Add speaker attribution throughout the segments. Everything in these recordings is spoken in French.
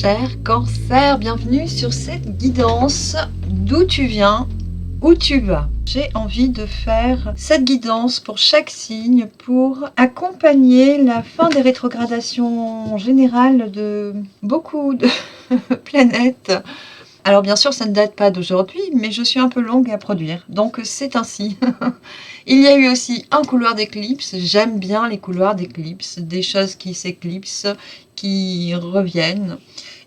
Speaker 1: cher Cancer, bienvenue sur cette guidance d'où tu viens, où tu vas. J'ai envie de faire cette guidance pour chaque signe pour accompagner la fin des rétrogradations générales de beaucoup de planètes. Alors bien sûr, ça ne date pas d'aujourd'hui, mais je suis un peu longue à produire, donc c'est ainsi. Il y a eu aussi un couloir d'éclipse. J'aime bien les couloirs d'éclipse, des choses qui s'éclipsent, qui reviennent.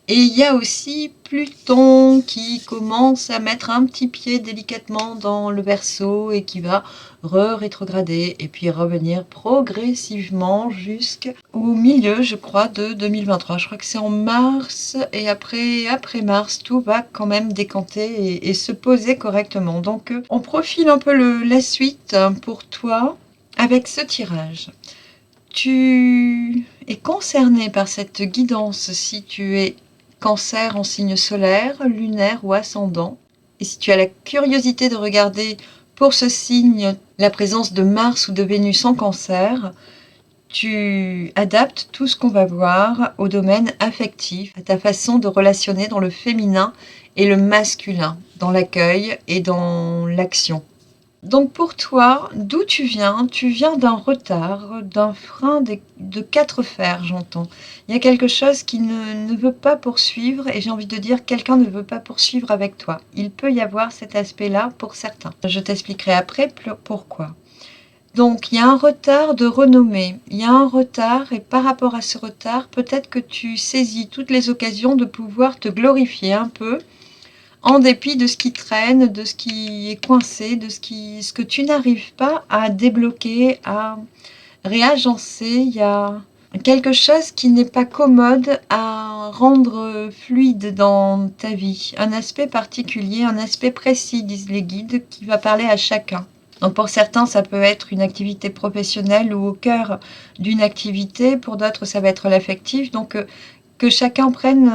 Speaker 1: Et il y a aussi Pluton qui commence à mettre un petit pied délicatement dans le Verseau et qui va rétrograder et puis revenir progressivement jusqu'au milieu, je crois, de 2023. Je crois que c'est en mars et après mars, tout va quand même décanter et se poser correctement. Donc, on profile un peu la suite pour toi avec ce tirage. Tu es concerné par cette guidance si tu es Cancer en signe solaire, lunaire ou ascendant. Et si tu as la curiosité de regarder pour ce signe la présence de Mars ou de Vénus en Cancer, tu adaptes tout ce qu'on va voir au domaine affectif, à ta façon de relationner dans le féminin et le masculin, dans l'accueil et dans l'action. Donc pour toi, d'où tu viens d'un retard, d'un frein de 4 fers, j'entends. Il y a quelque chose qui ne veut pas poursuivre, et j'ai envie de dire quelqu'un ne veut pas poursuivre avec toi. Il peut y avoir cet aspect-là pour certains. Je t'expliquerai après pourquoi. Donc il y a un retard de renommée, il y a un retard, et par rapport à ce retard, peut-être que tu saisis toutes les occasions de pouvoir te glorifier un peu, en dépit de ce qui traîne, de ce qui est coincé, de ce que tu n'arrives pas à débloquer, à réagencer. Il y a quelque chose qui n'est pas commode à rendre fluide dans ta vie. Un aspect particulier, un aspect précis, disent les guides, qui va parler à chacun. Donc pour certains, ça peut être une activité professionnelle ou au cœur d'une activité. Pour d'autres, ça va être l'affectif. Donc que chacun prenne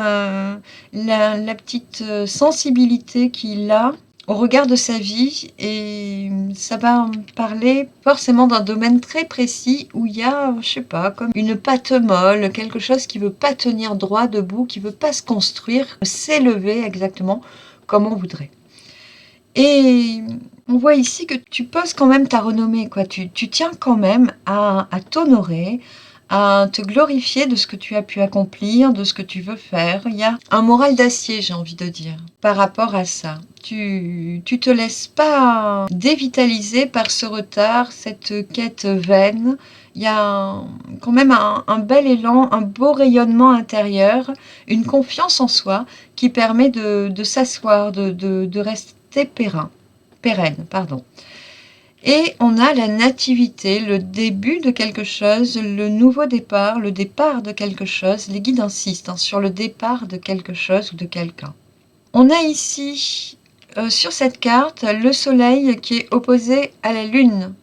Speaker 1: la petite sensibilité qu'il a au regard de sa vie, et ça va parler forcément d'un domaine très précis où il y a, je sais pas, comme une pâte molle, quelque chose qui veut pas tenir droit debout, qui veut pas se construire, s'élever exactement comme on voudrait. Et on voit ici que tu poses quand même ta renommée, quoi. Tu tiens quand même à t'honorer, à te glorifier de ce que tu as pu accomplir, de ce que tu veux faire. Il y a un moral d'acier, j'ai envie de dire, par rapport à ça. Tu te laisses pas dévitaliser par ce retard, cette quête vaine. Il y a quand même un bel élan, un beau rayonnement intérieur, une confiance en soi qui permet de s'asseoir, de rester pérenne. Et on a la nativité, le début de quelque chose, le nouveau départ, le départ de quelque chose. Les guides insistent sur le départ de quelque chose ou de quelqu'un. On a ici, sur cette carte, le soleil qui est opposé à la lune,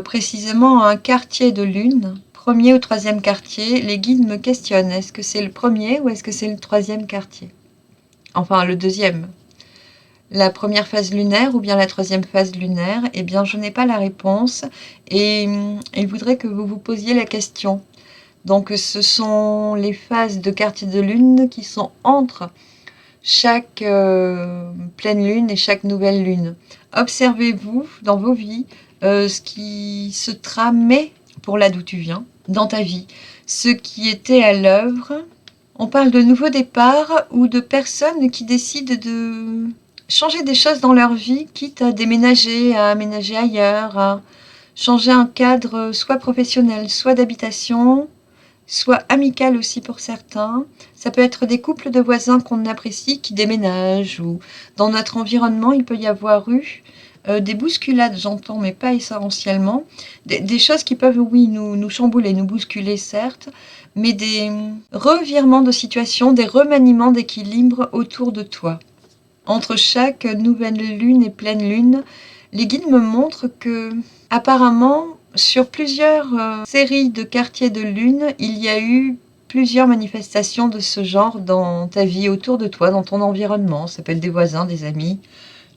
Speaker 1: précisément à un quartier de lune, premier ou troisième quartier. Les guides me questionnent, est-ce que c'est le premier ou est-ce que c'est le troisième quartier? Enfin, le deuxième. La première phase lunaire ou bien la troisième phase lunaire? Eh bien, je n'ai pas la réponse, et il voudrait que vous vous posiez la question. Donc, ce sont les phases de quartier de lune qui sont entre chaque pleine lune et chaque nouvelle lune. Observez-vous dans vos vies ce qui se tramait pour là d'où tu viens, dans ta vie, ce qui était à l'œuvre. On parle de nouveaux départs ou de personnes qui décident de changer des choses dans leur vie, quitte à déménager, à aménager ailleurs, à changer un cadre soit professionnel, soit d'habitation, soit amical aussi pour certains. Ça peut être des couples de voisins qu'on apprécie qui déménagent, ou dans notre environnement, il peut y avoir eu des bousculades, j'entends, mais pas essentiellement. Des choses qui peuvent, oui, nous chambouler, nous bousculer, certes, mais des revirements de situation, des remaniements d'équilibre autour de toi. Entre chaque nouvelle lune et pleine lune, les guides me montrent que, apparemment, sur plusieurs séries de quartiers de lune, il y a eu plusieurs manifestations de ce genre dans ta vie, autour de toi, dans ton environnement. Ça peut être des voisins, des amis.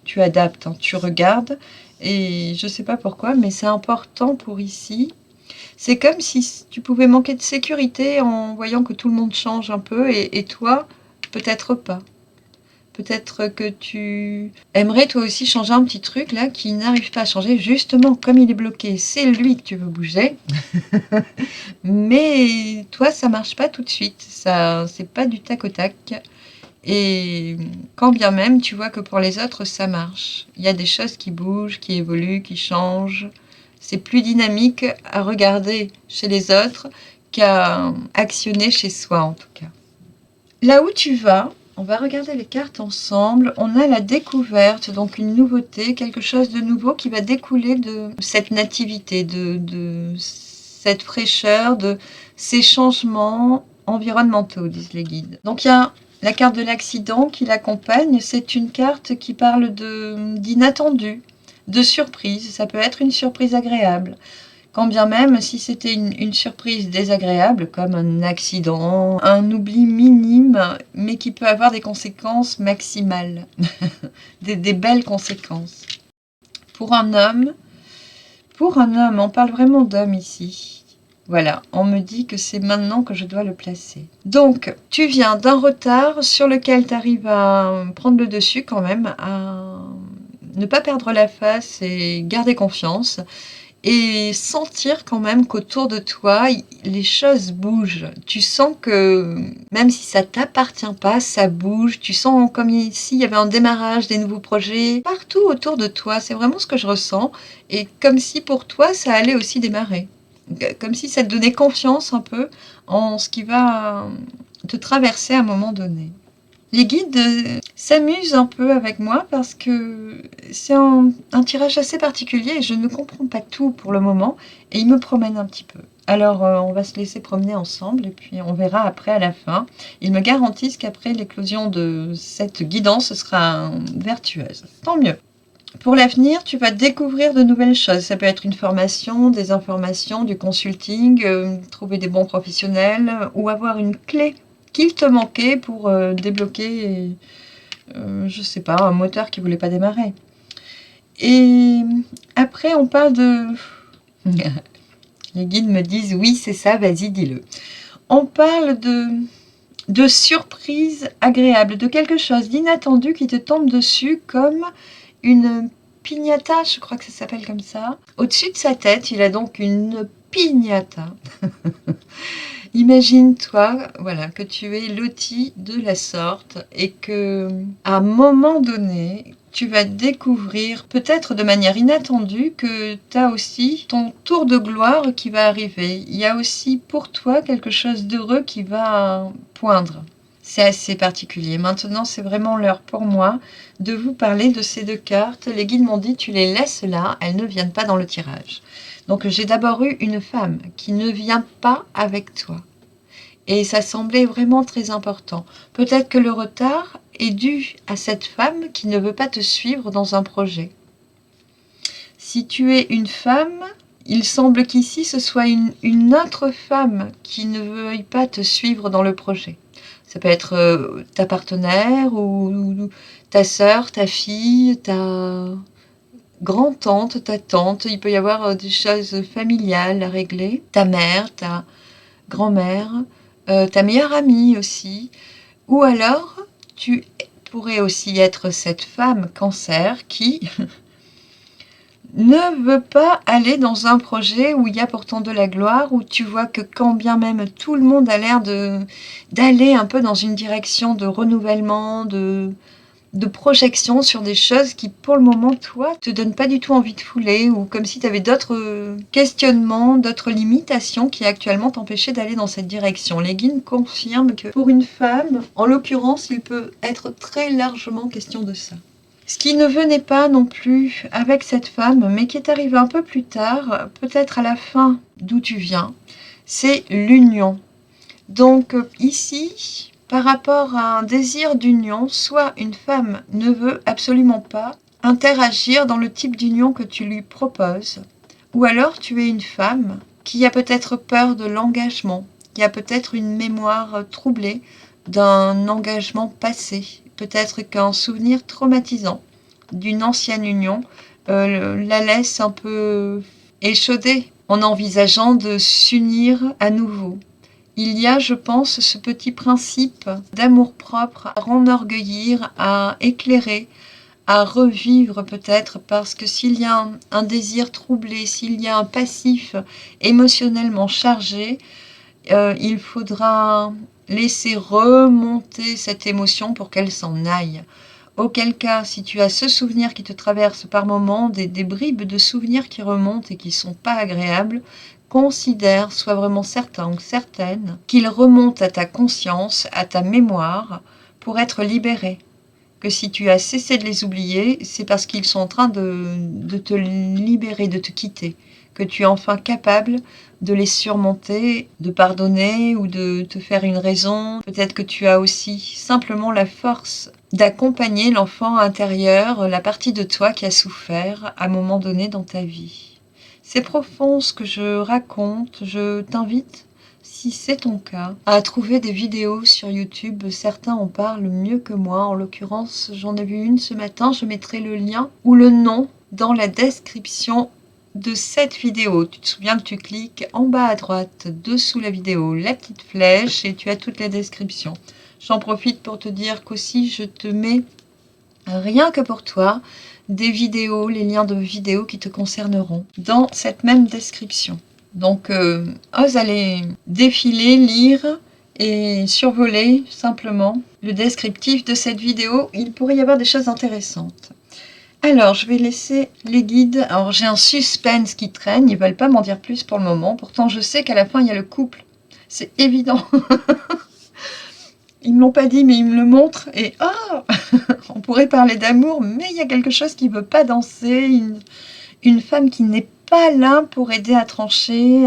Speaker 1: Tu adaptes, tu regardes. Et je ne sais pas pourquoi, mais c'est important pour ici. C'est comme si tu pouvais manquer de sécurité en voyant que tout le monde change un peu et toi, peut-être pas. Peut-être que tu aimerais toi aussi changer un petit truc là qui n'arrive pas à changer, justement comme il est bloqué, c'est lui que tu veux bouger. Mais toi, ça marche pas tout de suite, ça, c'est pas du tac au tac. Et quand bien même, tu vois que pour les autres, ça marche. Il y a des choses qui bougent, qui évoluent, qui changent. C'est plus dynamique à regarder chez les autres qu'à actionner chez soi, en tout cas. Là où tu vas, on va regarder les cartes ensemble. On a la découverte, donc une nouveauté, quelque chose de nouveau qui va découler de cette nativité, de cette fraîcheur, de ces changements environnementaux, disent les guides. Donc il y a la carte de l'accident qui l'accompagne. C'est une carte qui parle d'inattendu, de surprise. Ça peut être une surprise agréable. Quand bien même, si c'était une surprise désagréable, comme un accident, un oubli minime, mais qui peut avoir des conséquences maximales, des belles conséquences. Pour un homme, on parle vraiment d'homme ici. Voilà, on me dit que c'est maintenant que je dois le placer. Donc, tu viens d'un retard sur lequel tu arrives à prendre le dessus quand même, à ne pas perdre la face et garder confiance. Et sentir quand même qu'autour de toi, les choses bougent. Tu sens que même si ça t'appartient pas, ça bouge. Tu sens comme s'il y avait un démarrage des nouveaux projets partout autour de toi. C'est vraiment ce que je ressens. Et comme si pour toi, ça allait aussi démarrer. Comme si ça te donnait confiance un peu en ce qui va te traverser à un moment donné. Les guides s'amusent un peu avec moi parce que c'est un tirage assez particulier et je ne comprends pas tout pour le moment et ils me promènent un petit peu. Alors on va se laisser promener ensemble et puis on verra après à la fin. Ils me garantissent qu'après l'éclosion de cette guidance sera vertueuse. Tant mieux. Pour l'avenir, tu vas découvrir de nouvelles choses. Ça peut être une formation, des informations, du consulting, trouver des bons professionnels ou avoir une clé qu'il te manquait pour débloquer, je sais pas, un moteur qui voulait pas démarrer. Et après, on parle de... Les guides me disent, oui, c'est ça, vas-y, dis-le. On parle de surprise agréable, de quelque chose d'inattendu qui te tombe dessus comme une piñata, je crois que ça s'appelle comme ça. Au-dessus de sa tête, il a donc une piñata. Imagine-toi, voilà, que tu es loti de la sorte et que, à un moment donné, tu vas découvrir, peut-être de manière inattendue, que tu as aussi ton tour de gloire qui va arriver. Il y a aussi pour toi quelque chose d'heureux qui va poindre. C'est assez particulier. Maintenant, c'est vraiment l'heure pour moi de vous parler de ces deux cartes. Les guides m'ont dit, tu les laisses là, elles ne viennent pas dans le tirage. Donc j'ai d'abord eu une femme qui ne vient pas avec toi. Et ça semblait vraiment très important. Peut-être que le retard est dû à cette femme qui ne veut pas te suivre dans un projet. Si tu es une femme, il semble qu'ici ce soit une autre femme qui ne veuille pas te suivre dans le projet. Ça peut être ta partenaire ou ta sœur, ta fille, ta grand-tante, ta tante. Il peut y avoir des choses familiales à régler. Ta mère, ta grand-mère, ta meilleure amie aussi. Ou alors, tu pourrais aussi être cette femme cancer qui ne veut pas aller dans un projet où il y a pourtant de la gloire, où tu vois que quand bien même tout le monde a l'air d'aller un peu dans une direction de renouvellement, de projection sur des choses qui, pour le moment, toi, te donnent pas du tout envie de fouler, ou comme si tu avais d'autres questionnements, d'autres limitations qui actuellement t'empêchaient d'aller dans cette direction. Les guides confirment que pour une femme, en l'occurrence, il peut être très largement question de ça. Ce qui ne venait pas non plus avec cette femme, mais qui est arrivé un peu plus tard, peut-être à la fin d'où tu viens, c'est l'union. Donc ici, par rapport à un désir d'union, soit une femme ne veut absolument pas interagir dans le type d'union que tu lui proposes, ou alors tu es une femme qui a peut-être peur de l'engagement, qui a peut-être une mémoire troublée d'un engagement passé, peut-être qu'un souvenir traumatisant d'une ancienne union la laisse un peu échaudée en envisageant de s'unir à nouveau. Il y a, je pense, ce petit principe d'amour-propre à renorgueillir, à éclairer, à revivre peut-être, parce que s'il y a un désir troublé, s'il y a un passif émotionnellement chargé, il faudra laisser remonter cette émotion pour qu'elle s'en aille. Auquel cas, si tu as ce souvenir qui te traverse par moments, des bribes de souvenirs qui remontent et qui ne sont pas agréables, considère, sois vraiment certain ou certaine, qu'ils remontent à ta conscience, à ta mémoire, pour être libérés. Que si tu as cessé de les oublier, c'est parce qu'ils sont en train de te libérer, de te quitter. Que tu es enfin capable de les surmonter, de pardonner ou de te faire une raison. Peut-être que tu as aussi simplement la force d'accompagner l'enfant intérieur, la partie de toi qui a souffert à un moment donné dans ta vie. C'est profond ce que je raconte, je t'invite, si c'est ton cas, à trouver des vidéos sur YouTube. Certains en parlent mieux que moi, en l'occurrence j'en ai vu une ce matin, je mettrai le lien ou le nom dans la description de cette vidéo. Tu te souviens que tu cliques en bas à droite, dessous la vidéo, la petite flèche et tu as toute la description. J'en profite pour te dire qu'aussi je te mets, rien que pour toi, des vidéos, les liens de vidéos qui te concerneront dans cette même description. Donc, ose aller défiler, lire et survoler simplement le descriptif de cette vidéo. Il pourrait y avoir des choses intéressantes. Alors, je vais laisser les guides. Alors, j'ai un suspense qui traîne. Ils ne veulent pas m'en dire plus pour le moment. Pourtant, je sais qu'à la fin, il y a le couple. C'est évident. Ils ne me l'ont pas dit, mais ils me le montrent. Et on pourrait parler d'amour, mais il y a quelque chose qui ne veut pas danser. Une femme qui n'est pas là pour aider à trancher,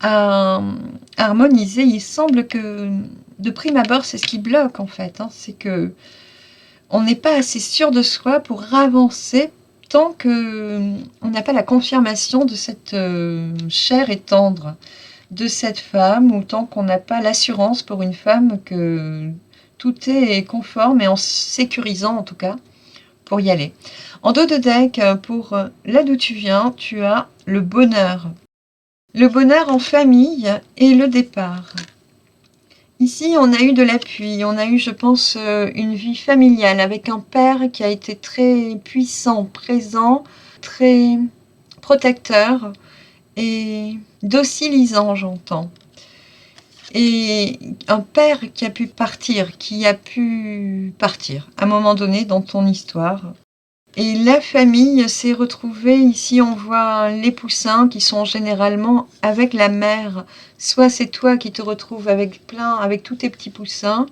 Speaker 1: à harmoniser. Il semble que, de prime abord, c'est ce qui bloque en fait. C'est que on n'est pas assez sûr de soi pour avancer tant qu'on n'a pas la confirmation de cette chair et tendre de cette femme, ou tant qu'on n'a pas l'assurance pour une femme que tout est conforme et en sécurisant en tout cas pour y aller. En dos de deck, pour là d'où tu viens, tu as le bonheur. Le bonheur en famille et le départ. Ici, on a eu de l'appui, on a eu, je pense, une vie familiale avec un père qui a été très puissant, présent, très protecteur et docilisant, j'entends. Et un père qui a pu partir à un moment donné dans ton histoire. Et la famille s'est retrouvée, ici on voit les poussins qui sont généralement avec la mère. Soit c'est toi qui te retrouves avec tous tes petits poussins,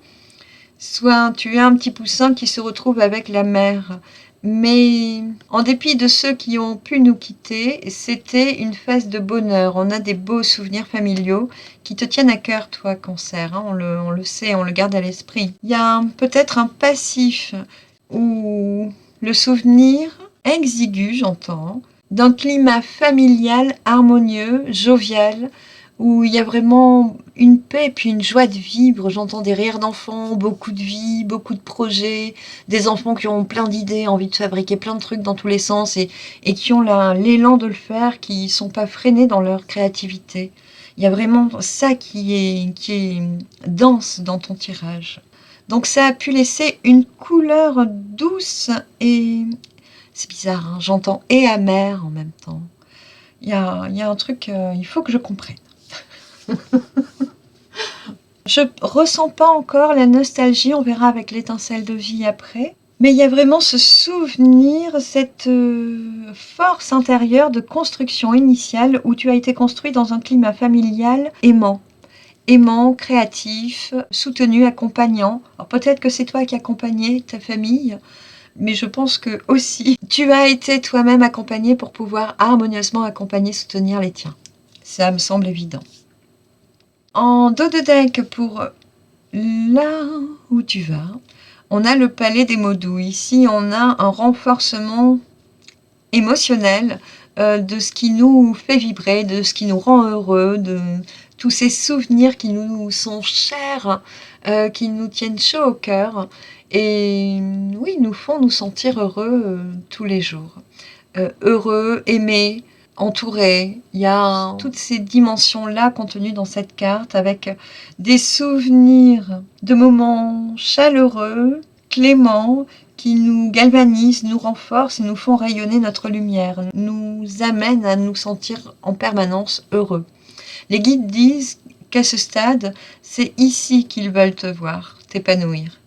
Speaker 1: soit tu as un petit poussin qui se retrouve avec la mère. Mais en dépit de ceux qui ont pu nous quitter, c'était une phase de bonheur. On a des beaux souvenirs familiaux qui te tiennent à cœur, toi, Cancer. On le sait, on le garde à l'esprit. Il y a peut-être un passif où le souvenir exigu, j'entends, d'un climat familial harmonieux, jovial, où il y a vraiment une paix et puis une joie de vivre. J'entends des rires d'enfants, beaucoup de vie, beaucoup de projets, des enfants qui ont plein d'idées, envie de fabriquer plein de trucs dans tous les sens et qui ont l'élan de le faire, qui ne sont pas freinés dans leur créativité. Il y a vraiment ça qui est dense dans ton tirage. Donc ça a pu laisser une couleur douce et... C'est bizarre, hein, j'entends et amère en même temps. Il y a un truc, il faut que je comprenne. Je ressens pas encore la nostalgie, on verra avec l'étincelle de vie après. Mais il y a vraiment ce souvenir, cette force intérieure de construction initiale où tu as été construit dans un climat familial aimant. Aimant, créatif, soutenu, accompagnant. Alors peut-être que c'est toi qui accompagnais ta famille, mais je pense que aussi tu as été toi-même accompagné pour pouvoir harmonieusement accompagner, soutenir les tiens. Ça me semble évident. En dos de deck, pour là où tu vas, on a le palais des mots doux. Ici, on a un renforcement émotionnel de ce qui nous fait vibrer, de ce qui nous rend heureux, de tous ces souvenirs qui nous sont chers, qui nous tiennent chaud au cœur et oui, nous font nous sentir heureux tous les jours. Heureux, aimés, entouré. Il y a toutes ces dimensions-là contenues dans cette carte avec des souvenirs de moments chaleureux, cléments, qui nous galvanisent, nous renforcent et nous font rayonner notre lumière, nous amènent à nous sentir en permanence heureux. Les guides disent qu'à ce stade, c'est ici qu'ils veulent te voir, t'épanouir.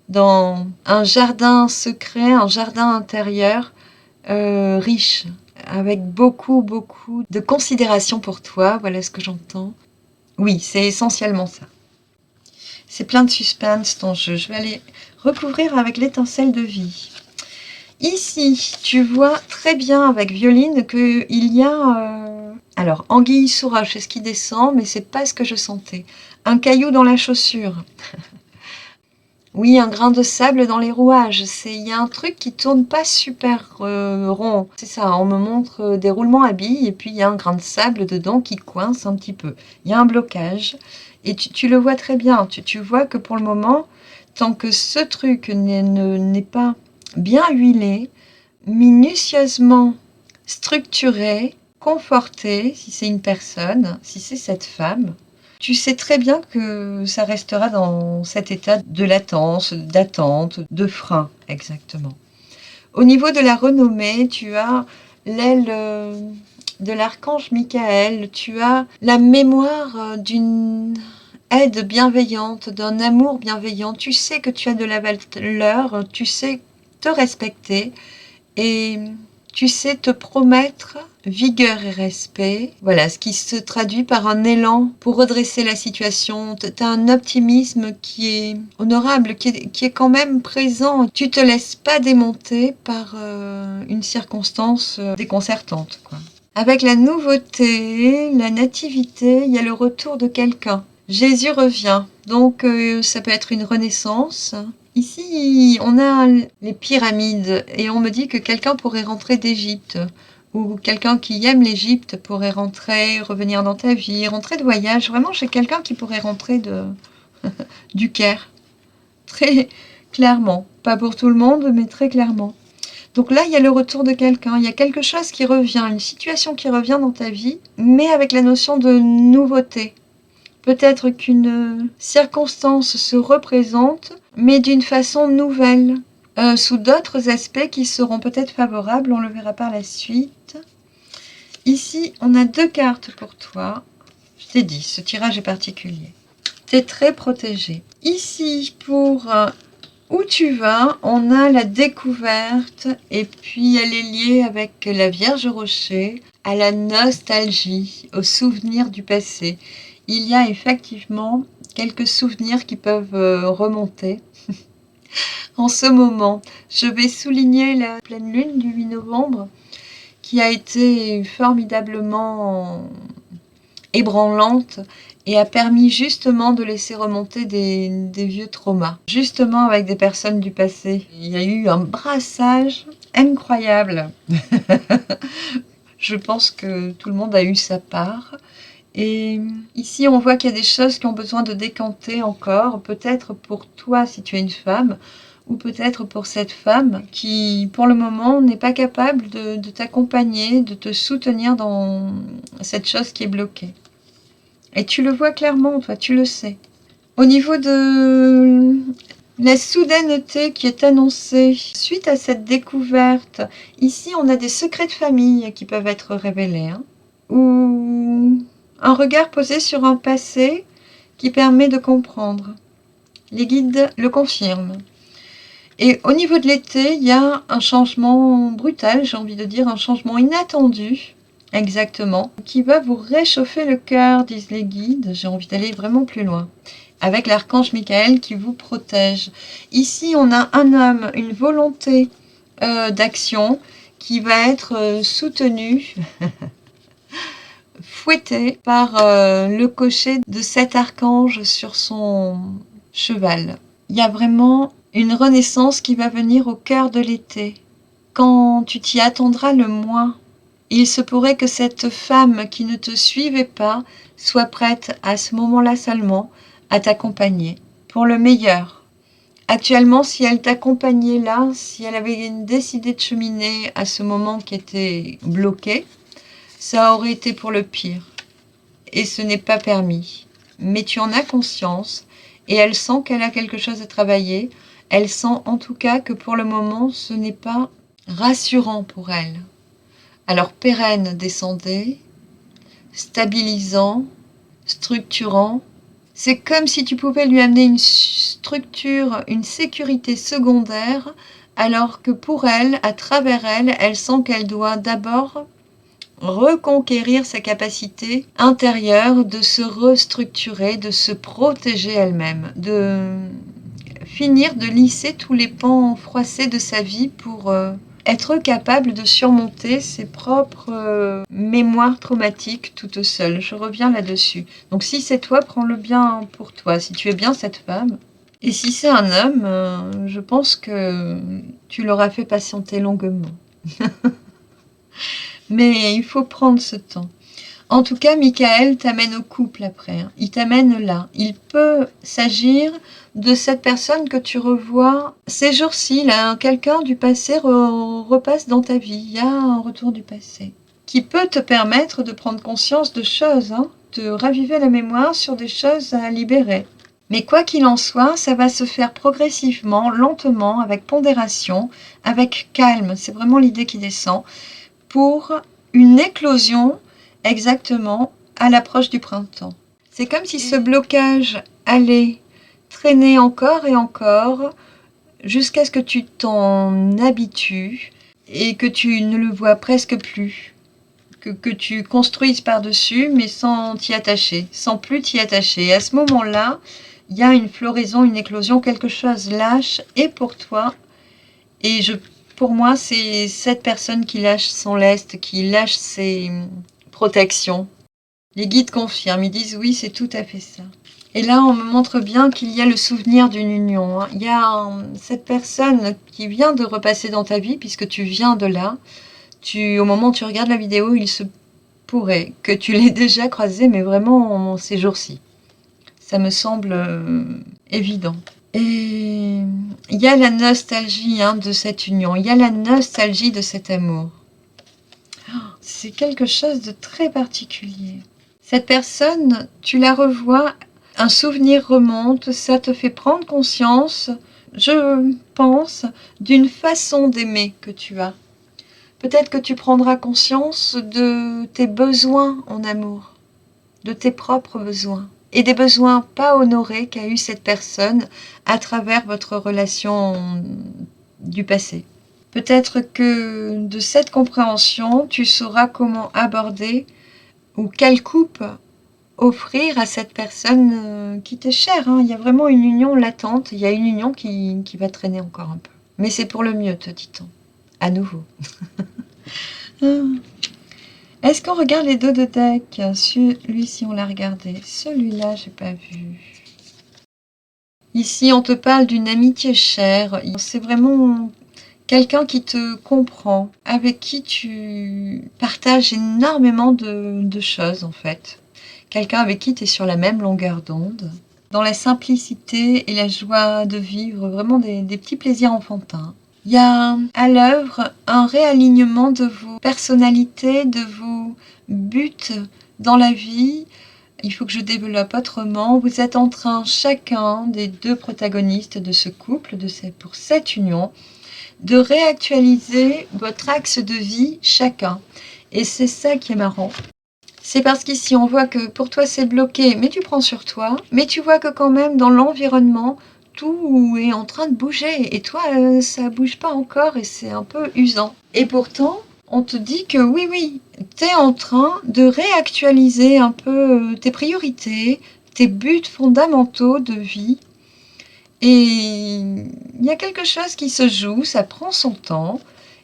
Speaker 1: Dans un jardin secret, un jardin intérieur riche, avec beaucoup de considération pour toi, voilà ce que j'entends. Oui, c'est essentiellement ça. C'est plein de suspense ton jeu. Je vais aller recouvrir avec l'étincelle de vie. Ici, tu vois très bien avec Violine qu'il y a... alors, anguille sous roche, c'est ce qui descend, mais c'est pas ce que je sentais. Un caillou dans la chaussure. Oui, un grain de sable dans les rouages. Il y a un truc qui tourne pas super rond. C'est ça, on me montre des roulements à billes et puis il y a un grain de sable dedans qui coince un petit peu. Il y a un blocage et tu le vois très bien. Tu vois que pour le moment, tant que ce truc n'est pas bien huilé, minutieusement structuré, conforté, si c'est une personne, si c'est cette femme, tu sais très bien que ça restera dans cet état de latence, d'attente, de frein, exactement. Au niveau de la renommée, tu as l'aile de l'archange Michael, tu as la mémoire d'une aide bienveillante, d'un amour bienveillant. Tu sais que tu as de la valeur, tu sais te respecter et tu sais te promettre vigueur et respect. Voilà, ce qui se traduit par un élan pour redresser la situation. Tu as un optimisme qui est honorable, qui est quand même présent. Tu te laisses pas démonter par une circonstance déconcertante, quoi. Avec la nouveauté, la nativité, il y a le retour de quelqu'un. Jésus revient, donc ça peut être une renaissance. Ici, on a les pyramides et on me dit que quelqu'un pourrait rentrer d'Égypte ou quelqu'un qui aime l'Égypte pourrait rentrer, revenir dans ta vie, rentrer de voyage. Vraiment, j'ai quelqu'un qui pourrait rentrer du Caire. Très clairement. Pas pour tout le monde, mais très clairement. Donc là, il y a le retour de quelqu'un. Il y a quelque chose qui revient, une situation qui revient dans ta vie, mais avec la notion de nouveauté. Peut-être qu'une circonstance se représente, mais d'une façon nouvelle, sous d'autres aspects qui seront peut-être favorables, on le verra par la suite. Ici, on a 2 cartes pour toi. Je t'ai dit, ce tirage est particulier. Tu es très protégé. Ici, pour où tu vas, on a la découverte, et puis elle est liée avec la Vierge Rocher, à la nostalgie, au souvenir du passé. Il y a effectivement quelques souvenirs qui peuvent remonter. En ce moment, je vais souligner la pleine lune du 8 novembre qui a été formidablement ébranlante et a permis justement de laisser remonter des vieux traumas. Justement avec des personnes du passé. Il y a eu un brassage incroyable. Je pense que tout le monde a eu sa part. Et ici, on voit qu'il y a des choses qui ont besoin de décanter encore, peut-être pour toi si tu es une femme, ou peut-être pour cette femme qui, pour le moment, n'est pas capable de t'accompagner, de te soutenir dans cette chose qui est bloquée. Et tu le vois clairement, toi, tu le sais. Au niveau de la soudaineté qui est annoncée suite à cette découverte, ici, on a des secrets de famille qui peuvent être révélés, ou un regard posé sur un passé qui permet de comprendre. Les guides le confirment. Et au niveau de l'été, il y a un changement brutal, j'ai envie de dire, un changement inattendu, exactement, qui va vous réchauffer le cœur, disent les guides. J'ai envie d'aller vraiment plus loin. Avec l'archange Michael qui vous protège. Ici, on a un homme, une volonté d'action qui va être soutenue fouetté par le cocher de cet archange sur son cheval. Il y a vraiment une renaissance qui va venir au cœur de l'été, quand tu t'y attendras le moins. Il se pourrait que cette femme qui ne te suivait pas soit prête à ce moment-là seulement à t'accompagner pour le meilleur. Actuellement, si elle t'accompagnait là, si elle avait décidé de cheminer à ce moment qui était bloqué, ça aurait été pour le pire. Et ce n'est pas permis. Mais tu en as conscience et elle sent qu'elle a quelque chose à travailler. Elle sent en tout cas que pour le moment, ce n'est pas rassurant pour elle. Alors pérenne, descendez, stabilisant, structurant. C'est comme si tu pouvais lui amener une structure, une sécurité secondaire, alors que pour elle, à travers elle, elle sent qu'elle doit d'abord reconquérir sa capacité intérieure de se restructurer, de se protéger elle-même, de finir de lisser tous les pans froissés de sa vie pour être capable de surmonter ses propres mémoires traumatiques toute seule. Je reviens là-dessus. Donc si c'est toi, prends-le bien pour toi. Si tu es bien cette femme, et si c'est un homme, je pense que tu l'auras fait patienter longuement. Mais il faut prendre ce temps. En tout cas, Michael t'amène au couple après. Hein. Il t'amène là. Il peut s'agir de cette personne que tu revois ces jours-ci. Là, quelqu'un du passé repasse dans ta vie. Il y a un retour du passé qui peut te permettre de prendre conscience de choses, hein, de raviver la mémoire sur des choses à libérer. Mais quoi qu'il en soit, ça va se faire progressivement, lentement, avec pondération, avec calme. C'est vraiment l'idée qui descend. Pour une éclosion exactement à l'approche du printemps. C'est comme si ce blocage allait traîner encore et encore jusqu'à ce que tu t'en habitues et que tu ne le vois presque plus, que tu construises par-dessus mais sans t'y attacher, sans plus t'y attacher. Et à ce moment-là, il y a une floraison, une éclosion, quelque chose lâche et pour toi et pour moi, c'est cette personne qui lâche son lest, qui lâche ses protections. Les guides confirment, ils disent oui, c'est tout à fait ça. Et là, on me montre bien qu'il y a le souvenir d'une union. Hein. Il y a cette personne qui vient de repasser dans ta vie, puisque tu viens de là. Au moment où tu regardes la vidéo, il se pourrait que tu l'aies déjà croisé, mais vraiment ces jours-ci. Ça me semble évident. Et il y a la nostalgie de cette union, il y a la nostalgie de cet amour. C'est quelque chose de très particulier. Cette personne, tu la revois, un souvenir remonte, ça te fait prendre conscience, je pense, d'une façon d'aimer que tu as. Peut-être que tu prendras conscience de tes besoins en amour, de tes propres besoins. Et des besoins pas honorés qu'a eu cette personne à travers votre relation du passé. Peut-être que de cette compréhension, tu sauras comment aborder ou quelle coupe offrir à cette personne qui t'est chère. Hein. Il y a vraiment une union latente, il y a une union qui va traîner encore un peu. Mais c'est pour le mieux, te dit-on. À nouveau. Est-ce qu'on regarde les dos de deck? Celui-ci, on l'a regardé. Celui-là, j'ai pas vu. Ici, on te parle d'une amitié chère. C'est vraiment quelqu'un qui te comprend, avec qui tu partages énormément de choses, en fait. Quelqu'un avec qui tu es sur la même longueur d'onde. Dans la simplicité et la joie de vivre, vraiment des petits plaisirs enfantins. Il y a à l'œuvre un réalignement de vos personnalités, de vos buts dans la vie. Il faut que je développe autrement. Vous êtes en train, chacun des deux protagonistes de ce couple, pour cette union, de réactualiser votre axe de vie chacun. Et c'est ça qui est marrant. C'est parce qu'ici, on voit que pour toi, c'est bloqué, mais tu prends sur toi. Mais tu vois que quand même, dans l'environnement, tout est en train de bouger et toi ça bouge pas encore et c'est un peu usant. Et pourtant on te dit que oui, tu es en train de réactualiser un peu tes priorités, tes buts fondamentaux de vie et il y a quelque chose qui se joue, ça prend son temps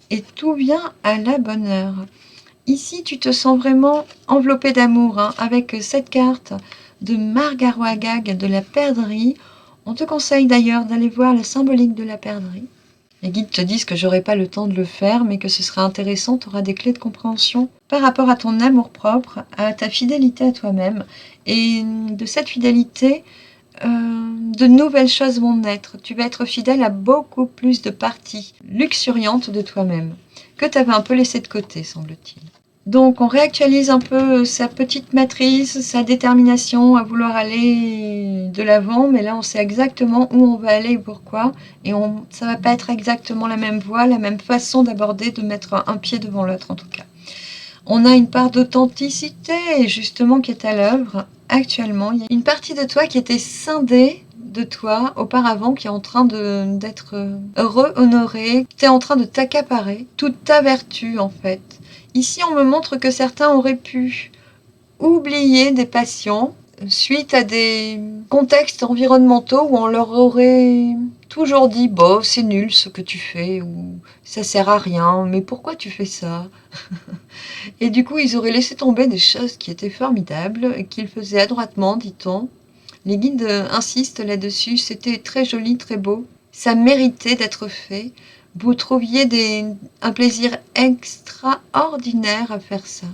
Speaker 1: et tout vient à la bonne heure. Ici tu te sens vraiment enveloppé d'amour avec cette carte de Margaret Agag de la perdrix. On te conseille d'ailleurs d'aller voir la symbolique de la perdrix. Les guides te disent que j'aurai pas le temps de le faire, mais que ce sera intéressant, tu auras des clés de compréhension par rapport à ton amour-propre, à ta fidélité à toi-même. Et de cette fidélité, de nouvelles choses vont naître. Tu vas être fidèle à beaucoup plus de parties luxuriantes de toi-même, que tu avais un peu laissé de côté, semble-t-il. Donc on réactualise un peu sa petite matrice, sa détermination à vouloir aller de l'avant, mais là on sait exactement où on va aller et pourquoi, et ça va pas être exactement la même voie, la même façon d'aborder, de mettre un pied devant l'autre en tout cas. On a une part d'authenticité justement qui est à l'œuvre actuellement. Il y a une partie de toi qui était scindée de toi auparavant, qui est en train d'être heureux, honoré, tu es en train de t'accaparer toute ta vertu en fait. Ici on me montre que certains auraient pu oublier des patients suite à des contextes environnementaux où on leur aurait toujours dit bon c'est nul ce que tu fais ou ça sert à rien, mais pourquoi tu fais ça? Et du coup ils auraient laissé tomber des choses qui étaient formidables et qu'ils faisaient adroitement, dit-on. Les guides insistent là-dessus, c'était très joli, très beau, ça méritait d'être fait. Vous trouviez un plaisir extraordinaire à faire ça,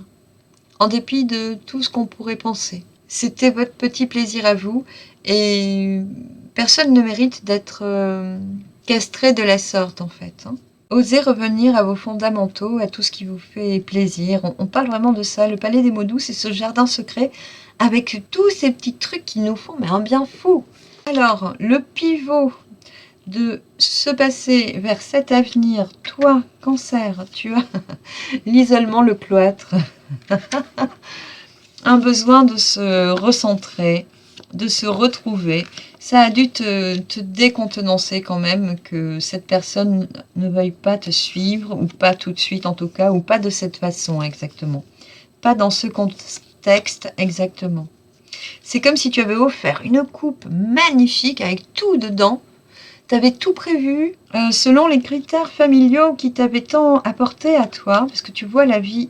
Speaker 1: en dépit de tout ce qu'on pourrait penser. C'était votre petit plaisir à vous, et personne ne mérite d'être castré de la sorte en fait. Osez revenir à vos fondamentaux, à tout ce qui vous fait plaisir. On parle vraiment de ça. Le palais des mots doux, c'est ce jardin secret avec tous ces petits trucs qui nous font un bien fou. Alors, le pivot de se passer vers cet avenir, toi, Cancer, tu as l'isolement, le cloître, un besoin de se recentrer, de se retrouver. Ça a dû te décontenancer quand même que cette personne ne veuille pas te suivre, ou pas tout de suite en tout cas, ou pas de cette façon exactement. Pas dans ce contexte exactement. C'est comme si tu avais offert une coupe magnifique avec tout dedans. Tu avais tout prévu selon les critères familiaux qui t'avaient tant apporté à toi, parce que tu vois la vie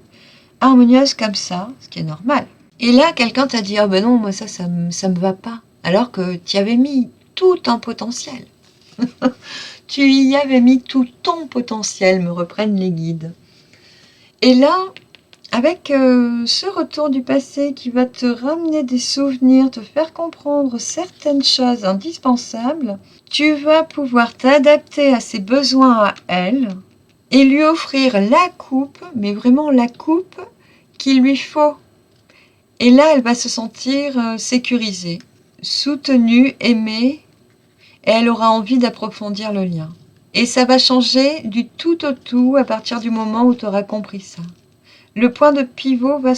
Speaker 1: harmonieuse comme ça, ce qui est normal. Et là, quelqu'un t'a dit « Ah ben non, moi ça me va pas », alors que tu y avais mis tout un potentiel. Tu y avais mis tout ton potentiel, me reprennent les guides. Et là, avec ce retour du passé qui va te ramener des souvenirs, te faire comprendre certaines choses indispensables, tu vas pouvoir t'adapter à ses besoins à elle et lui offrir la coupe, mais vraiment la coupe qu'il lui faut. Et là, elle va se sentir sécurisée, soutenue, aimée, et elle aura envie d'approfondir le lien. Et ça va changer du tout au tout à partir du moment où tu auras compris ça. Le point de pivot va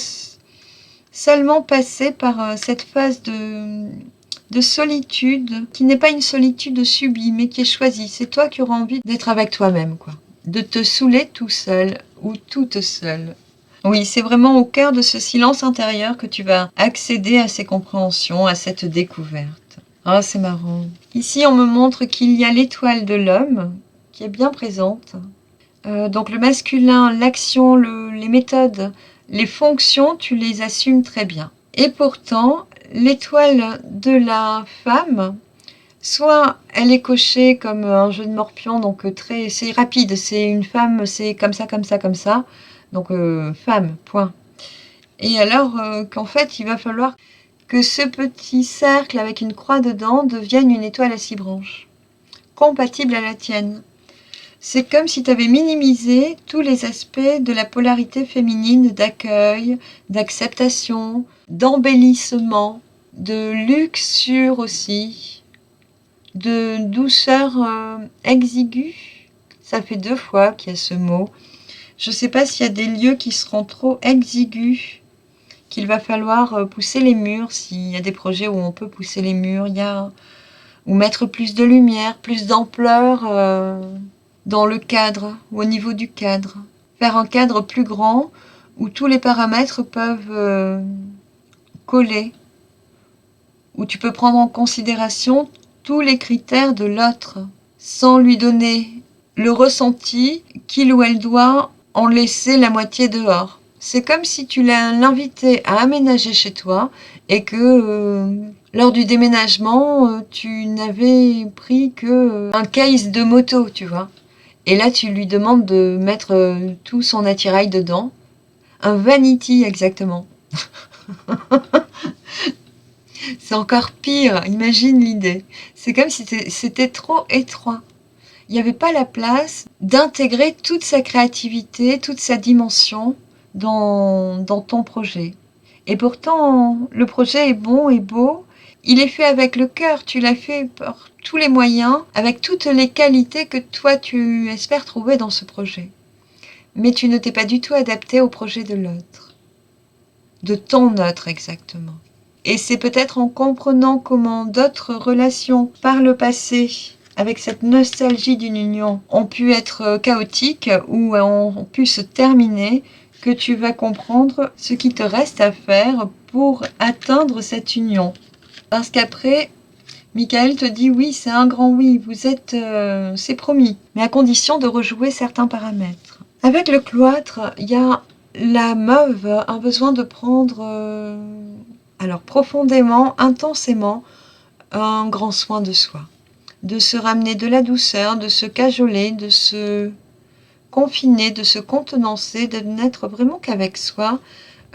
Speaker 1: seulement passer par cette phase de solitude, qui n'est pas une solitude subie, mais qui est choisie. C'est toi qui auras envie d'être avec toi-même, quoi. De te saouler tout seul ou toute seule. Oui, c'est vraiment au cœur de ce silence intérieur que tu vas accéder à ces compréhensions, à cette découverte. Ah, c'est marrant. Ici, on me montre qu'il y a l'étoile de l'homme qui est bien présente. Donc le masculin, l'action, les méthodes, les fonctions, tu les assumes très bien. Et pourtant, l'étoile de la femme, soit elle est cochée comme un jeu de morpion, donc c'est rapide, c'est une femme, c'est comme ça, comme ça, comme ça. Donc femme, point. Et alors qu'en fait, il va falloir que ce petit cercle avec une croix dedans devienne une étoile à 6 branches, compatible à la tienne. C'est comme si tu avais minimisé tous les aspects de la polarité féminine d'accueil, d'acceptation, d'embellissement, de luxure aussi, de douceur exiguë. Ça fait 2 fois qu'il y a ce mot. Je ne sais pas s'il y a des lieux qui seront trop exigus, qu'il va falloir pousser les murs, s'il y a des projets où on peut pousser les murs, ou mettre plus de lumière, plus d'ampleur dans le cadre, ou au niveau du cadre. Faire un cadre plus grand où tous les paramètres peuvent coller, où tu peux prendre en considération tous les critères de l'autre, sans lui donner le ressenti qu'il ou elle doit en laisser la moitié dehors. C'est comme si tu l'invitais à aménager chez toi et que lors du déménagement, tu n'avais pris que un case de moto, tu vois. Et là, tu lui demandes de mettre tout son attirail dedans. Un vanity, exactement. C'est encore pire, imagine l'idée. C'est comme si c'était trop étroit. Il n'y avait pas la place d'intégrer toute sa créativité, toute sa dimension dans ton projet. Et pourtant, le projet est bon et beau. Il est fait avec le cœur, tu l'as fait par tous les moyens, avec toutes les qualités que toi tu espères trouver dans ce projet. Mais tu ne t'es pas du tout adapté au projet de l'autre, de ton autre exactement. Et c'est peut-être en comprenant comment d'autres relations par le passé, avec cette nostalgie d'une union, ont pu être chaotiques ou ont pu se terminer, que tu vas comprendre ce qui te reste à faire pour atteindre cette union. Parce qu'après, Michael te dit oui, c'est un grand oui, vous êtes, c'est promis, mais à condition de rejouer certains paramètres. Avec le cloître, il y a la meuf a besoin de prendre, alors profondément, intensément, un grand soin de soi, de se ramener de la douceur, de se cajoler, de se confiner, de se contenancer, de n'être vraiment qu'avec soi,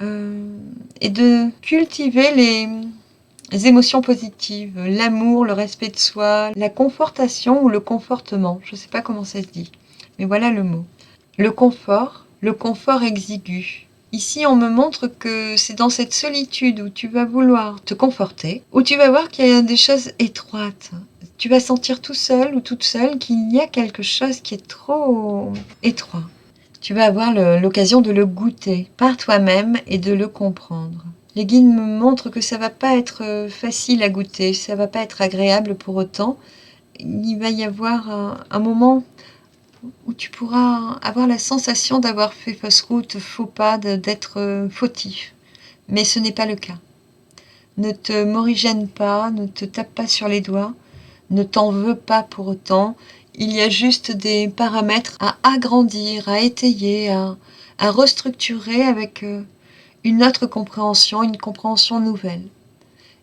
Speaker 1: et de cultiver les émotions positives, l'amour, le respect de soi, la confortation ou le confortement, je ne sais pas comment ça se dit, mais voilà le mot. Le confort exigu. Ici, on me montre que c'est dans cette solitude où tu vas vouloir te conforter, où tu vas voir qu'il y a des choses étroites. Tu vas sentir tout seul ou toute seule qu'il y a quelque chose qui est trop étroit. Tu vas avoir l'occasion de le goûter par toi-même et de le comprendre. Les guides me montrent que ça va pas être facile à goûter, ça va pas être agréable pour autant. Il va y avoir un moment où tu pourras avoir la sensation d'avoir fait fausse route, faux pas, d'être fautif. Mais ce n'est pas le cas. Ne te morigène pas, ne te tape pas sur les doigts, ne t'en veux pas pour autant. Il y a juste des paramètres à agrandir, à étayer, à restructurer avec une autre compréhension, une compréhension nouvelle.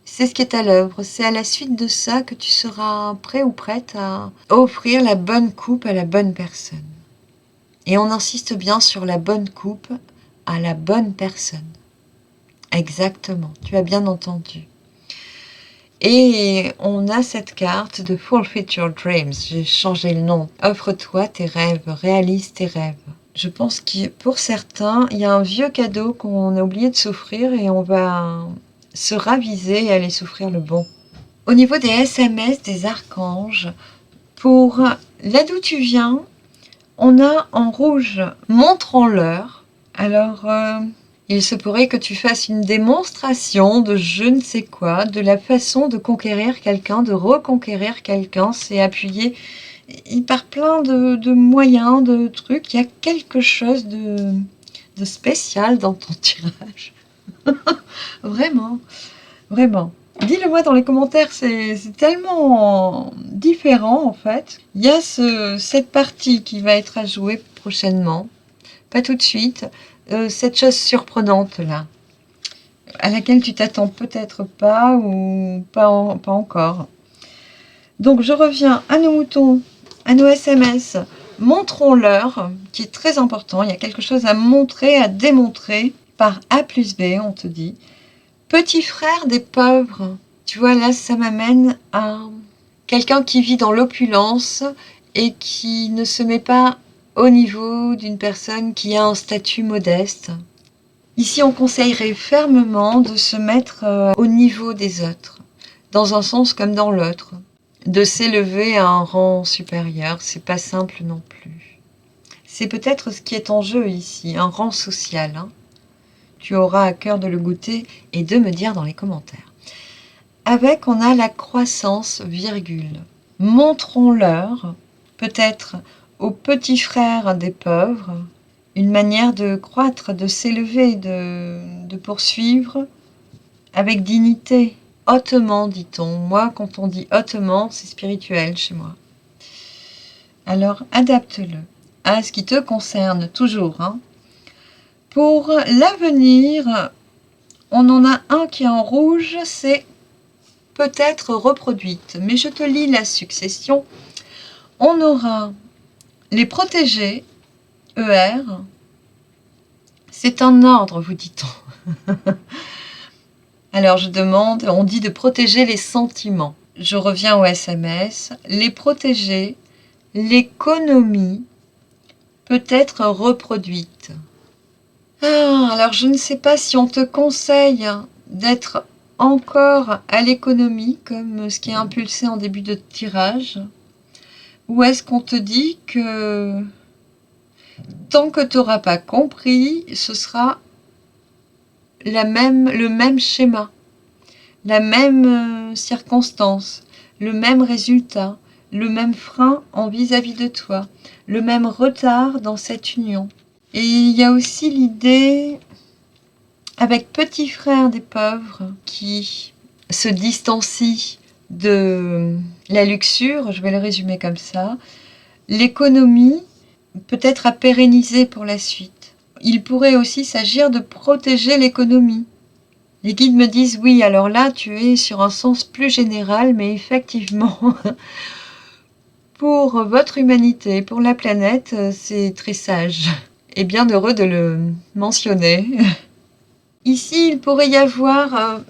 Speaker 1: C'est ce qui est à l'œuvre. C'est à la suite de ça que tu seras prêt ou prête à offrir la bonne coupe à la bonne personne. Et on insiste bien sur la bonne coupe à la bonne personne. Exactement, tu as bien entendu. Et on a cette carte de Fulfill Your Dreams. J'ai changé le nom. Offre-toi tes rêves, réalise tes rêves. Je pense que pour certains, il y a un vieux cadeau qu'on a oublié de s'offrir et on va se raviser et aller s'offrir le bon. Au niveau des SMS des archanges, pour là d'où tu viens, on a en rouge « Montrons-leur ». Alors, il se pourrait que tu fasses une démonstration de je ne sais quoi, de la façon de conquérir quelqu'un, de reconquérir quelqu'un. C'est appuyé par plein de moyens, de trucs. Il y a quelque chose de spécial dans ton tirage. Vraiment, vraiment. Dis-le-moi dans les commentaires, c'est tellement différent en fait. Il y a cette partie qui va être à jouer prochainement, pas tout de suite, cette chose surprenante là, à laquelle tu t'attends peut-être pas ou pas encore. Donc je reviens à nos moutons, à nos SMS, montrons-leur, qui est très important, il y a quelque chose à montrer, à démontrer, par A plus B on te dit. Petit frère des pauvres, tu vois là ça m'amène à quelqu'un qui vit dans l'opulence et qui ne se met pas au niveau d'une personne qui a un statut modeste. Ici on conseillerait fermement de se mettre au niveau des autres, dans un sens comme dans l'autre. De s'élever à un rang supérieur, c'est pas simple non plus. C'est peut-être ce qui est en jeu ici, un rang social, hein. Tu auras à cœur de le goûter et de me dire dans les commentaires. Avec, on a la croissance, virgule. Montrons-leur, peut-être aux petits frères des pauvres, une manière de croître, de s'élever, de poursuivre avec dignité, hautement, dit-on. Moi, quand on dit hautement, c'est spirituel chez moi. Alors, adapte-le à ce qui te concerne toujours, hein. Pour l'avenir, on en a un qui est en rouge, c'est peut-être reproduite. Mais je te lis la succession. On aura les protégés, ER. C'est un ordre, vous dit-on. Alors je demande, on dit de protéger les sentiments. Je reviens au SMS. Les protéger, l'économie peut être reproduite. Alors je ne sais pas si on te conseille d'être encore à l'économie, comme ce qui est impulsé en début de tirage, ou est-ce qu'on te dit que tant que tu n'auras pas compris, ce sera le même schéma, la même circonstance, le même résultat, le même frein en vis-à-vis de toi, le même retard dans cette union. Et il y a aussi l'idée, avec Petit Frère des pauvres, qui se distancie de la luxure, je vais le résumer comme ça, l'économie peut être à pérenniser pour la suite. Il pourrait aussi s'agir de protéger l'économie. Les guides me disent oui, alors là tu es sur un sens plus général, mais effectivement, pour votre humanité, pour la planète, c'est très sage et bien heureux de le mentionner. Ici, il pourrait y avoir,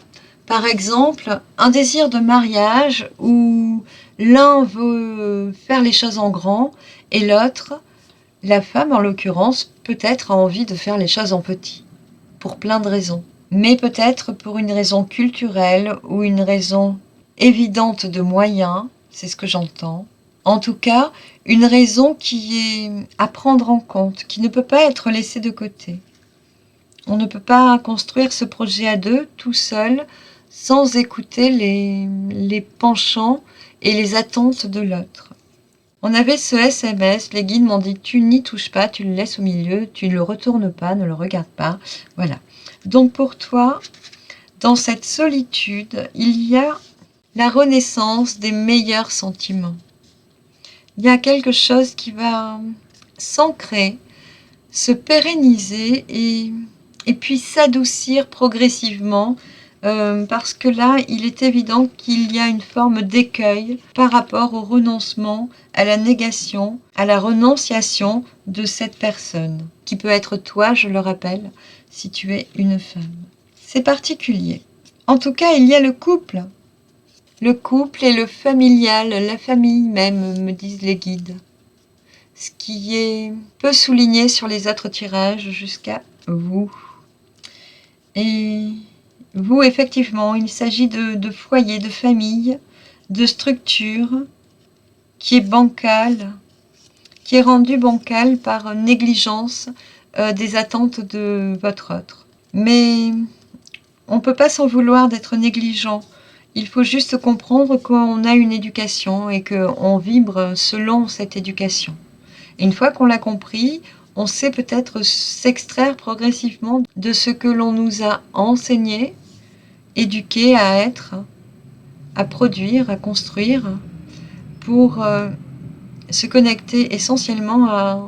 Speaker 1: par exemple, un désir de mariage où l'un veut faire les choses en grand et l'autre, la femme en l'occurrence, peut-être a envie de faire les choses en petit, pour plein de raisons. Mais peut-être pour une raison culturelle ou une raison évidente de moyens, c'est ce que j'entends. En tout cas, une raison qui est à prendre en compte, qui ne peut pas être laissée de côté. On ne peut pas construire ce projet à deux, tout seul, sans écouter les penchants et les attentes de l'autre. On avait ce SMS, les guides m'ont dit tu n'y touches pas, tu le laisses au milieu, tu ne le retournes pas, ne le regardes pas. Voilà. Donc pour toi, dans cette solitude, il y a la renaissance des meilleurs sentiments. Il y a quelque chose qui va s'ancrer, se pérenniser et puis s'adoucir progressivement parce que là, il est évident qu'il y a une forme d'écueil par rapport au renoncement, à la négation, à la renonciation de cette personne, qui peut être toi, je le rappelle, si tu es une femme. C'est particulier. En tout cas, il y a le couple. Le couple et le familial, la famille même, me disent les guides. Ce qui est peu souligné sur les autres tirages jusqu'à vous. Et vous, effectivement, il s'agit de foyer, de famille, de structure qui est bancale, qui est rendue bancale par négligence des attentes de votre autre. Mais on ne peut pas s'en vouloir d'être négligent. Il faut juste comprendre qu'on a une éducation et qu'on vibre selon cette éducation. Et une fois qu'on l'a compris, on sait peut-être s'extraire progressivement de ce que l'on nous a enseigné, éduqué à être, à produire, à construire, pour se connecter essentiellement à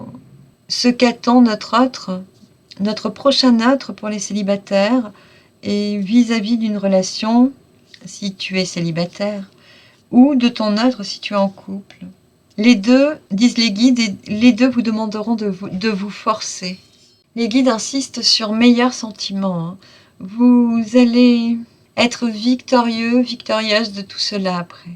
Speaker 1: ce qu'attend notre autre, notre prochain autre pour les célibataires, et vis-à-vis d'une relation, si tu es célibataire, ou de ton autre si tu es en couple. Les deux, disent les guides, et les deux vous demanderont de vous forcer. Les guides insistent sur meilleurs sentiments. Hein. Vous allez être victorieux, victorieuse de tout cela après.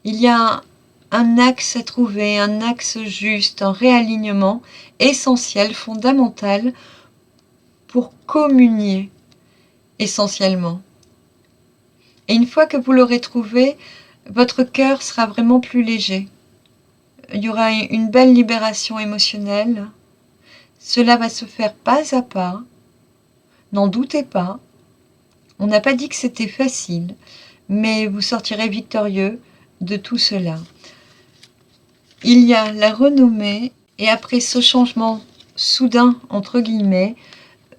Speaker 1: Il y a un axe à trouver, un axe juste, un réalignement essentiel, fondamental pour communier essentiellement. Et une fois que vous l'aurez trouvé, votre cœur sera vraiment plus léger. Il y aura une belle libération émotionnelle. Cela va se faire pas à pas. N'en doutez pas. On n'a pas dit que c'était facile, mais vous sortirez victorieux de tout cela. Il y a la renommée, et après ce changement soudain, entre guillemets,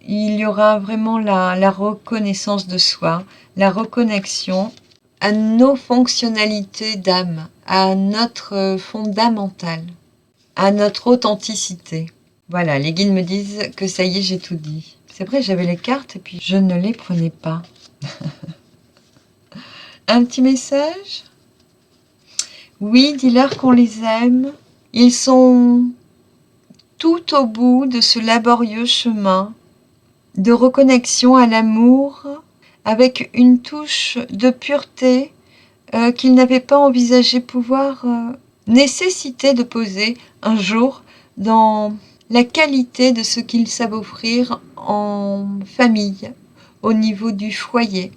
Speaker 1: il y aura vraiment la reconnaissance de soi, la reconnexion à nos fonctionnalités d'âme, à notre fondamental, à notre authenticité. Voilà, les guides me disent que ça y est, j'ai tout dit. C'est vrai, j'avais les cartes et puis je ne les prenais pas. Un petit message ? Oui, dis-leur qu'on les aime. Ils sont tout au bout de ce laborieux chemin de reconnexion à l'amour avec une touche de pureté qu'ils n'avaient pas envisagé pouvoir nécessiter de poser un jour dans la qualité de ce qu'ils savent offrir en famille, au niveau du foyer.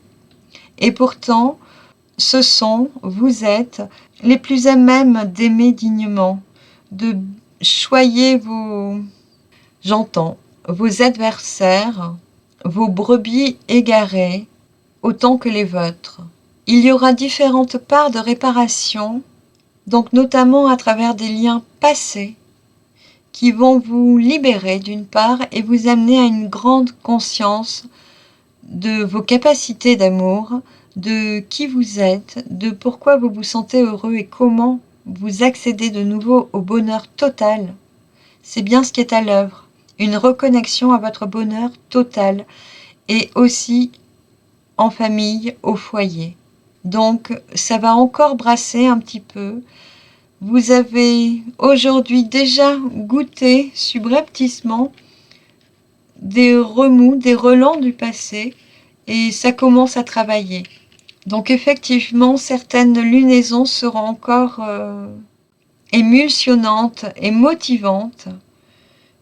Speaker 1: Et pourtant, vous êtes les plus à même d'aimer dignement, de choyer vos adversaires, vos brebis égarées, autant que les vôtres. Il y aura différentes parts de réparation, donc notamment à travers des liens passés, qui vont vous libérer d'une part et vous amener à une grande conscience de vos capacités d'amour, de qui vous êtes, de pourquoi vous vous sentez heureux et comment vous accédez de nouveau au bonheur total. C'est bien ce qui est à l'œuvre, une reconnexion à votre bonheur total et aussi en famille, au foyer. Donc ça va encore brasser un petit peu. Vous avez aujourd'hui déjà goûté subrepticement des remous, des relents du passé et ça commence à travailler. Donc effectivement, certaines lunaisons seront encore émulsionnantes et motivantes,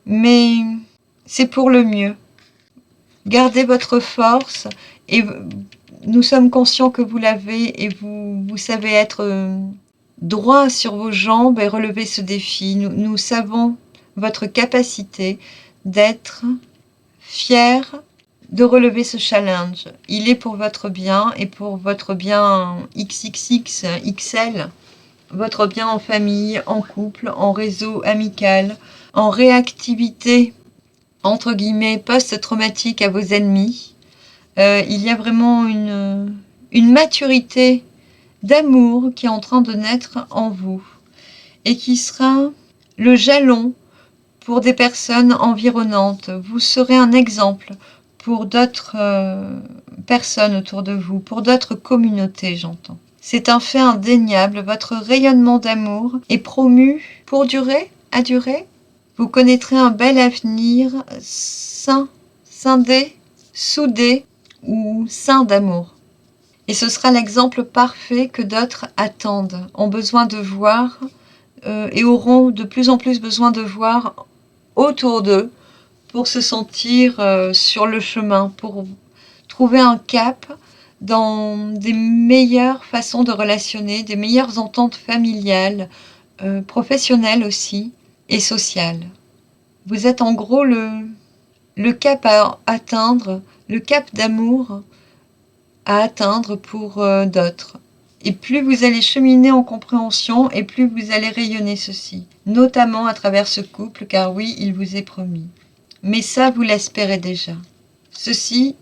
Speaker 1: mais c'est pour le mieux. Gardez votre force et nous sommes conscients que vous l'avez et vous savez être droit sur vos jambes et relever ce défi. Nous savons votre capacité d'être fier de relever ce challenge. Il est pour votre bien et pour votre bien XXXXL, votre bien en famille, en couple, en réseau amical, en réactivité, entre guillemets, post-traumatique à vos ennemis. Il y a vraiment une maturité d'amour qui est en train de naître en vous et qui sera le jalon pour des personnes environnantes. Vous serez un exemple pour d'autres personnes autour de vous, pour d'autres communautés, j'entends. C'est un fait indéniable, votre rayonnement d'amour est promu pour durer, à durer. Vous connaîtrez un bel avenir scindé, soudé ou sain d'amour. Et ce sera l'exemple parfait que d'autres attendent, ont besoin de voir et auront de plus en plus besoin de voir autour d'eux pour se sentir sur le chemin, pour trouver un cap dans des meilleures façons de relationner, des meilleures ententes familiales, professionnelles aussi, et sociales. Vous êtes en gros le cap à atteindre, le cap d'amour à atteindre pour d'autres. Et plus vous allez cheminer en compréhension, et plus vous allez rayonner ceci, notamment à travers ce couple, car oui, il vous est promis. Mais ça, vous l'espérez déjà. Ceci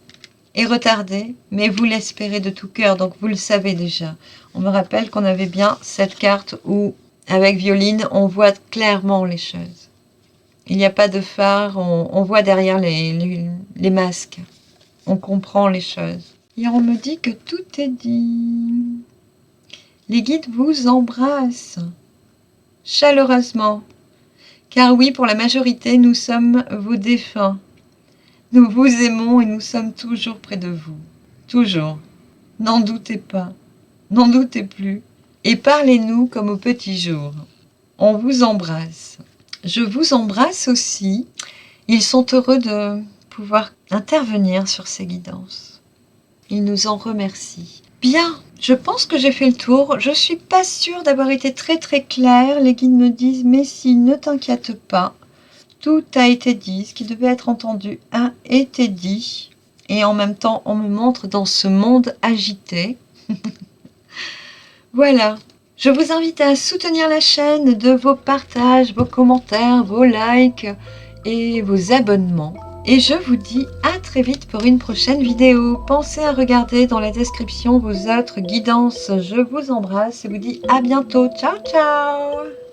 Speaker 1: est retardé, mais vous l'espérez de tout cœur, donc vous le savez déjà. On me rappelle qu'on avait bien cette carte où, avec Violine, on voit clairement les choses. Il n'y a pas de phare, on voit derrière les masques. On comprend les choses. Et on me dit que tout est dit. Les guides vous embrassent chaleureusement. Car oui, pour la majorité, nous sommes vos défunts. Nous vous aimons et nous sommes toujours près de vous. Toujours. N'en doutez pas. N'en doutez plus. Et parlez-nous comme au petit jour. On vous embrasse. Je vous embrasse aussi. Ils sont heureux de pouvoir intervenir sur ces guidances. Ils nous en remercient. Bien, je pense que j'ai fait le tour. Je suis pas sûre d'avoir été très très claire. Les guides me disent, mais si, ne t'inquiète pas. Tout a été dit, ce qui devait être entendu a été dit. Et en même temps, on me montre dans ce monde agité. Voilà. Je vous invite à soutenir la chaîne de vos partages, vos commentaires, vos likes et vos abonnements. Et je vous dis à très vite pour une prochaine vidéo. Pensez à regarder dans la description vos autres guidances. Je vous embrasse et vous dis à bientôt. Ciao, ciao!